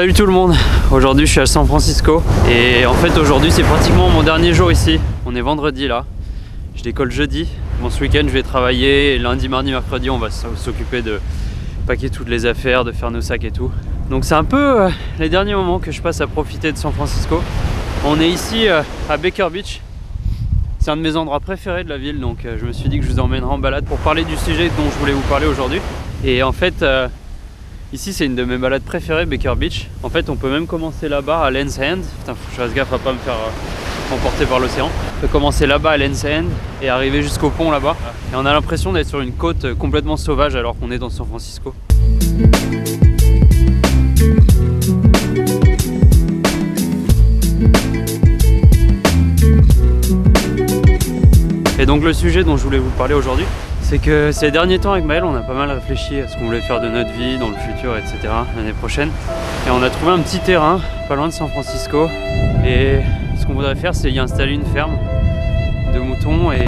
Salut tout le monde, aujourd'hui je suis à San Francisco et en fait aujourd'hui c'est pratiquement mon dernier jour ici. On est vendredi là, je décolle jeudi. Bon, ce week-end je vais travailler et lundi, mardi, mercredi on va s'occuper de packer toutes les affaires, de faire nos sacs et tout. Donc c'est un peu les derniers moments que je passe à profiter de San Francisco. On est ici à Baker Beach. C'est un de mes endroits préférés de la ville, donc je me suis dit que je vous emmènerai en balade pour parler du sujet dont je voulais vous parler aujourd'hui. Et en fait, ici c'est une de mes balades préférées, Baker Beach. En fait, on peut même commencer là-bas à Land's End. Putain, faut que je fasse gaffe à pas me faire emporter par l'océan. On peut commencer là-bas à Land's End et arriver jusqu'au pont là-bas. Et on a l'impression d'être sur une côte complètement sauvage alors qu'on est dans San Francisco. Et donc le sujet dont je voulais vous parler aujourd'hui, c'est que ces derniers temps avec Maël, on a pas mal réfléchi à ce qu'on voulait faire de notre vie, dans le futur, etc. l'année prochaine. Et on a trouvé un petit terrain, pas loin de San Francisco. Et ce qu'on voudrait faire, c'est y installer une ferme de moutons et...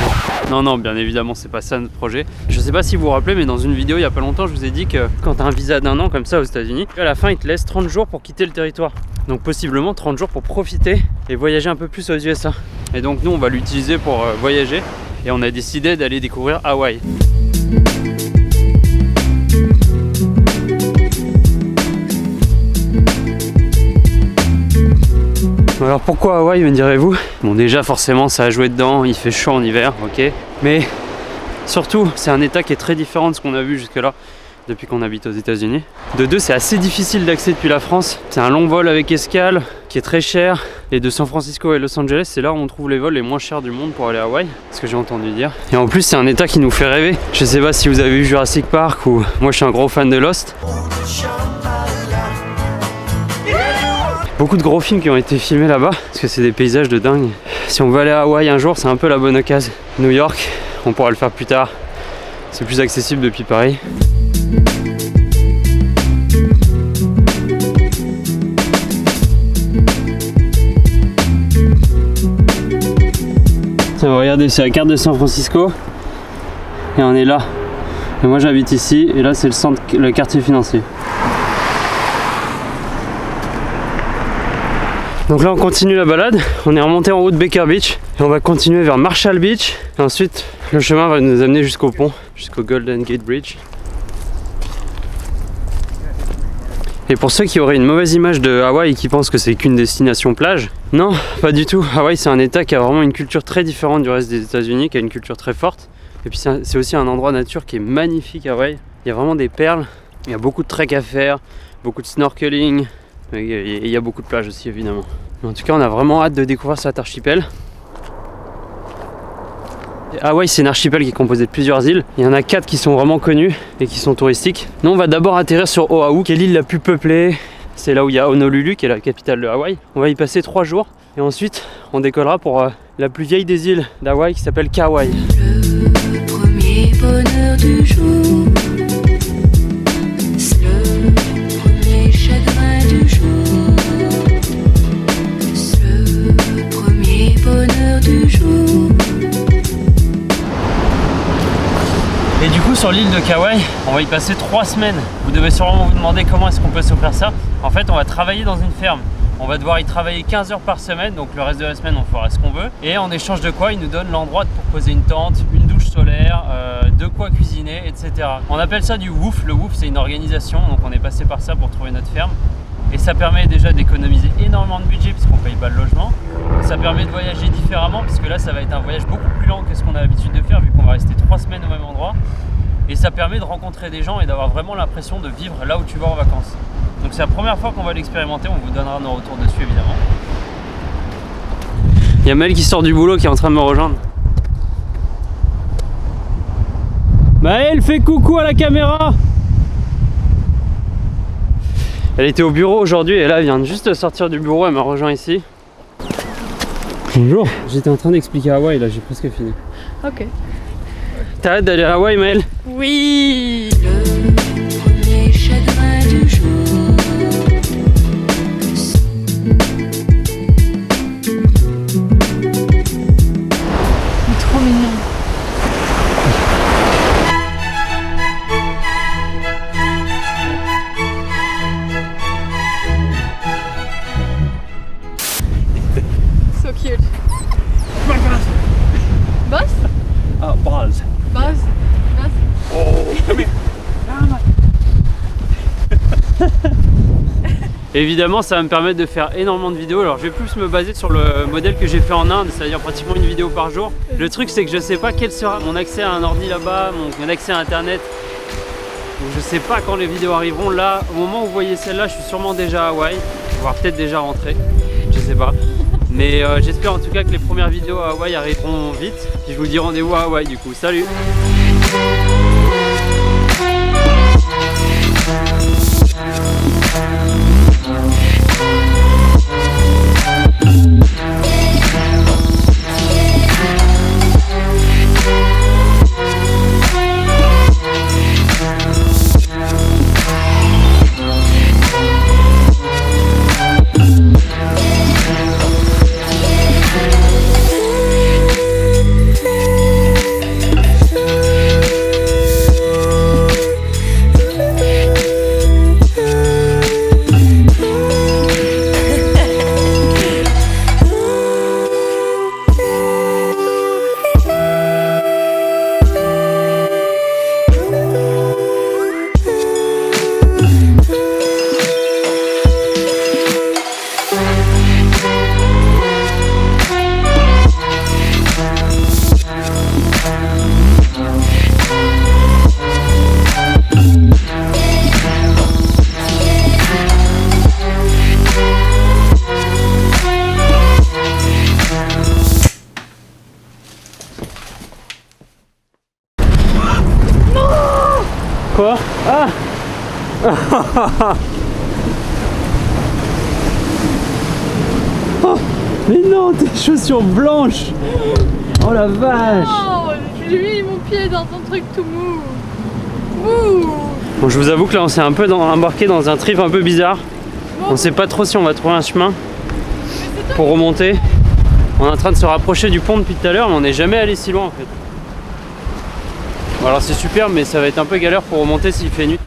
Non, bien évidemment, c'est pas ça notre projet. Je sais pas si vous vous rappelez, mais dans une vidéo il y a pas longtemps, je vous ai dit que quand tu as un visa d'1 an comme ça aux États-Unis, à la fin, ils te laissent 30 jours pour quitter le territoire. Donc possiblement 30 jours pour profiter et voyager un peu plus aux USA. Et donc nous, on va l'utiliser pour voyager. Et on a décidé d'aller découvrir Hawaï. Alors pourquoi Hawaï, me direz-vous? Bon, déjà forcément ça a joué dedans, il fait chaud en hiver, ok. Mais surtout, c'est un état qui est très différent de ce qu'on a vu jusque-là depuis qu'on habite aux États-Unis. De deux, c'est assez difficile d'accès depuis la France. C'est un long vol avec escale qui est très cher. Et de San Francisco et Los Angeles, c'est là où on trouve les vols les moins chers du monde pour aller à Hawaï, ce que j'ai entendu dire. Et en plus, c'est un état qui nous fait rêver. Je sais pas si vous avez vu Jurassic Park ou moi je suis un gros fan de Lost. Beaucoup de gros films qui ont été filmés là-bas parce que c'est des paysages de dingue. Si on veut aller à Hawaï un jour, c'est un peu la bonne occasion. New York, on pourra le faire plus tard. C'est plus accessible depuis Paris. Tiens, regardez, c'est la carte de San Francisco et on est là. Et moi j'habite ici et là c'est le centre, le quartier financier. Donc là on continue la balade, on est remonté en haut de Baker Beach et on va continuer vers Marshall Beach et ensuite le chemin va nous amener jusqu'au pont, jusqu'au Golden Gate Bridge. Et pour ceux qui auraient une mauvaise image de Hawaï et qui pensent que c'est qu'une destination plage, non, pas du tout. Hawaï c'est un état qui a vraiment une culture très différente du reste des États-Unis, qui a une culture très forte. Et puis c'est aussi un endroit nature qui est magnifique à Hawaï. Il y a vraiment des perles, il y a beaucoup de trek à faire, beaucoup de snorkeling, et il y a beaucoup de plages aussi évidemment. Mais en tout cas on a vraiment hâte de découvrir cet archipel. Hawaï c'est un archipel qui est composé de plusieurs îles. Il y en a 4 qui sont vraiment connues et qui sont touristiques. Nous on va d'abord atterrir sur Oahu qui est l'île la plus peuplée. C'est là où il y a Honolulu qui est la capitale de Hawaï. On va y passer 3 jours et ensuite on décollera pour la plus vieille des îles d'Hawaï qui s'appelle Kauai. Le premier bonheur du jour, c'est le premier chagrin du jour, c'est le premier bonheur du jour. Et du coup sur l'île de Kauai, on va y passer 3 semaines. Vous devez sûrement vous demander comment est-ce qu'on peut se faire ça. En fait on va travailler dans une ferme. On va devoir y travailler 15 heures par semaine, donc le reste de la semaine on fera ce qu'on veut. Et en échange de quoi, ils nous donnent l'endroit pour poser une tente, une douche solaire, de quoi cuisiner, etc. On appelle ça du WWOOF. Le WWOOF c'est une organisation, donc on est passé par ça pour trouver notre ferme. Et ça permet déjà d'économiser énormément de budget puisqu'on paye pas le logement. Ça permet de voyager différemment puisque là ça va être un voyage beaucoup plus lent que ce qu'on a l'habitude de faire vu qu'on va rester 3 semaines au même endroit. Et ça permet de rencontrer des gens et d'avoir vraiment l'impression de vivre là où tu vas en vacances. Donc c'est la première fois qu'on va l'expérimenter, on vous donnera nos retours dessus évidemment. Il y a Mel qui sort du boulot qui est en train de me rejoindre. Maëlle, fais coucou à la caméra. Elle était au bureau aujourd'hui et là elle vient juste de sortir du bureau, elle m'a rejoint ici. Bonjour. J'étais en train d'expliquer Hawaï, là j'ai presque fini. Ok. T'as hâte d'aller à Hawaï, Maëlle? Oui. Le premier chagrin du jour, Trop mignon. Boss? Ah, balls. Boss? Boss? Oh, come here. Évidemment, ça va me permettre de faire énormément de vidéos. Alors, je vais plus me baser sur le modèle que j'ai fait en Inde, c'est-à-dire pratiquement une vidéo par jour. Le truc, c'est que je sais pas quel sera mon accès à un ordi là-bas, mon accès à Internet. Donc, je sais pas quand les vidéos arriveront. Là, au moment où vous voyez celle-là, je suis sûrement déjà à Hawaï, voire peut-être déjà rentré. Je sais pas. Mais j'espère en tout cas que les premières vidéos à Hawaï arriveront vite. Puis je vous dis rendez-vous à Hawaï du coup. Salut! Quoi? Ah! Oh, mais non, tes chaussures blanches! Oh la vache! Oh, j'ai mis mon pied dans ton truc tout mou. Mou. Bon, je vous avoue que là on s'est un peu embarqué dans un trip un peu bizarre. On sait pas trop si on va trouver un chemin pour remonter. On est en train de se rapprocher du pont depuis tout à l'heure, mais on n'est jamais allé si loin en fait. Bon, alors c'est super, mais ça va être un peu galère pour remonter s'il fait nuit.